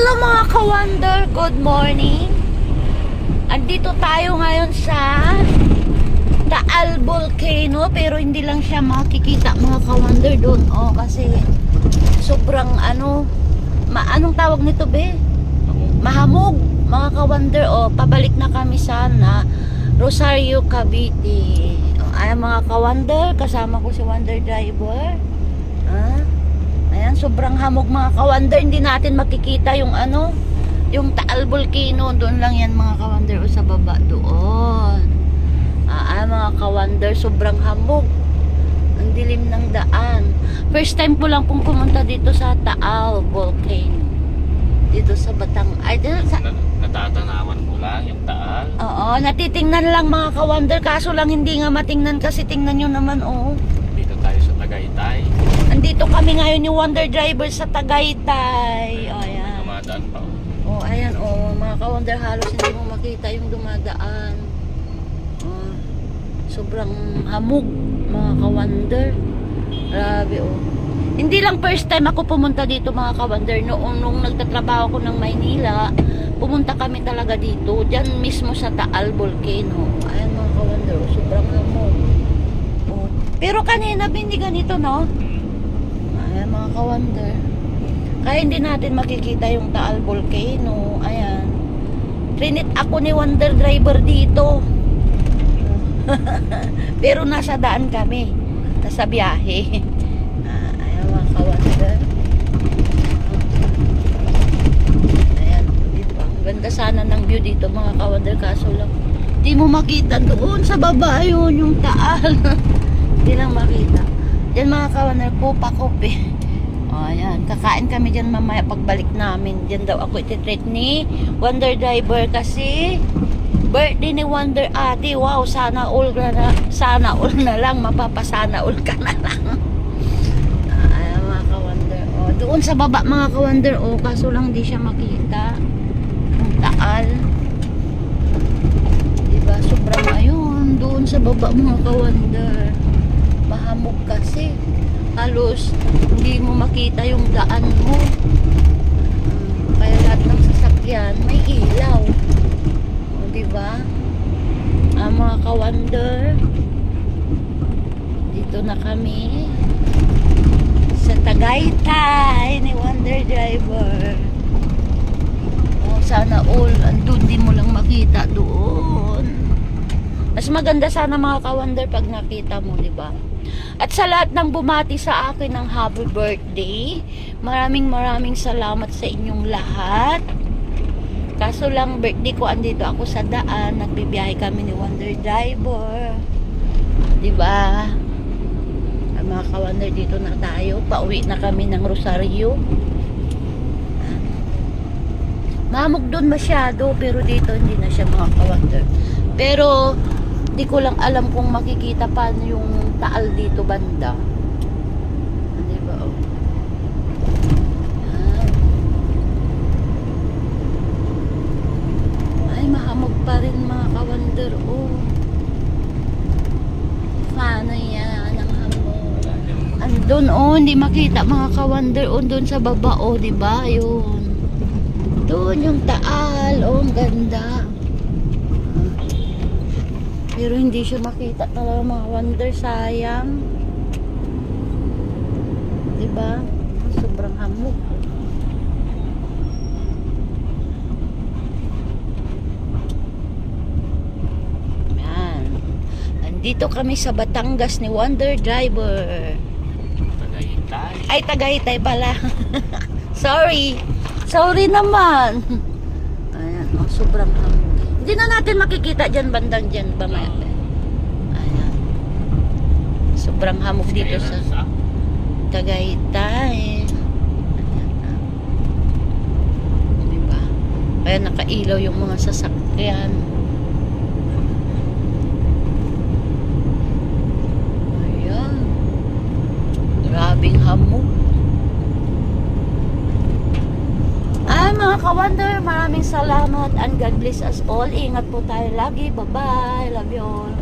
Hello mga ka-wonder, good morning. Andito tayo ngayon sa Taal Volcano, pero hindi lang siya makikita mga ka-wonder doon. Oh, kasi sobrang anong tawag nito be? Mahamog mga ka-wonder. Oh, pabalik na kami sana Rosario, Cavite. Oh, ay mga ka-wonder, kasama ko si Wonder Driver. Ayan, sobrang hamog mga ka-wonder. Hindi natin makikita yung yung Taal Volcano. Doon lang yan mga ka-wonder, o sa baba doon. Mga ka-wonder, sobrang hamog. Ang dilim ng daan. First time ko lang pong pumunta dito sa Taal Volcano. Dito sa Natatanawan ko lang yung Taal. Oo, natitingnan lang mga ka-wonder. Kaso lang hindi nga matingnan kasi tingnan nyo naman, oh. Dito tayo sa Tagaytay. Andito kami ngayon ni Wonder Driver sa Tagaytay. O, ayan. Dumadaan pa. O, ayan, o. Mga ka-wonder, halos hindi mo makita yung dumadaan. O, sobrang hamog, mga ka-wonder. Grabe, o. Hindi lang first time ako pumunta dito, mga ka-wonder. Nung nagtatrabaho ko ng Maynila, pumunta kami talaga dito. Diyan mismo sa Taal Volcano. Ayan, mga ka-wonder, o. Sobrang hamog. O. Pero kanina, hindi ganito, no? Ayan mga ka-wonder. Kaya hindi natin makikita yung Taal Volcano. Ayan. Trinit ako ni Wonder Driver dito. Pero nasa daan kami. Nasa biyahe. Ayan mga ka-wonder. Ayan. Diba? Ang ganda sana ng view dito mga ka-wonder. Kaso lang, di mo makita doon sa baba yun yung Taal. Hindi lang makita. Diyan mga ka-wonder, kupa-kope. O, ayan. Kakain kami dyan mamaya pagbalik namin. Diyan daw ako ititreat ni Wonder Driver kasi birthday ni Wonder ate. Wow, sana all na lang. Mapapasana all ka na lang. Ayan mga ka-wonder. O, doon sa baba mga ka-wonder. O, kaso lang di siya makita. Ang Taal. Diba? Sobrang ayun. Doon sa baba mga ka-wonder. Mahamog kasi halos hindi mo makita yung daan mo. Kaya lahat ng sasakyan may ilaw, o diba? Mga ka-wonder, dito na kami sa Tagaytay ni Wonder Driver. Sana all andun, di mo lang makita doon. Mas maganda sana mga ka-wonder pag nakita mo, diba? At sa lahat ng bumati sa akin ng happy birthday, maraming salamat sa inyong lahat. Kaso lang birthday ko, andito ako sa daan, nagbibiyahe kami ni Wonder Driver. Diba? Mga ka-wonder, dito na tayo. Pauwi na kami ng Rosario. Mahamog doon masyado, pero dito hindi na siya mga ka-wonder. Pero di ko lang alam kung makikita pa yung Taal dito banda. Diba? Oh. Ay, mahamog pa rin mga ka-wonder. Oh. Paano yan ang hamog? Andun, oh, hindi makita mga ka-wonder. Oh, doon sa baba, oh, diba? Yun. Doon yung Taal. Oh, ang ganda. Pero hindi siya makita talaga mga wonder, sayang. Diba? Sobrang hamog. Yan. Nandito kami sa Batangas ni Wonder Driver. Tagaytay. Ay, Tagaytay pala. Sorry. Sorry naman. Ayan, oh, sobrang hamog. Hindi na natin makikita dyan, bandang dyan ba maya. Ayan. Sobrang hamog dito sa Tagaytay. Diba? Kaya nakailaw yung mga sasakyan. Ayan. Grabing hamog. Mga ka-wonder, maraming salamat and God bless us all. Ingat po tayo lagi. Bye-bye. Love you all.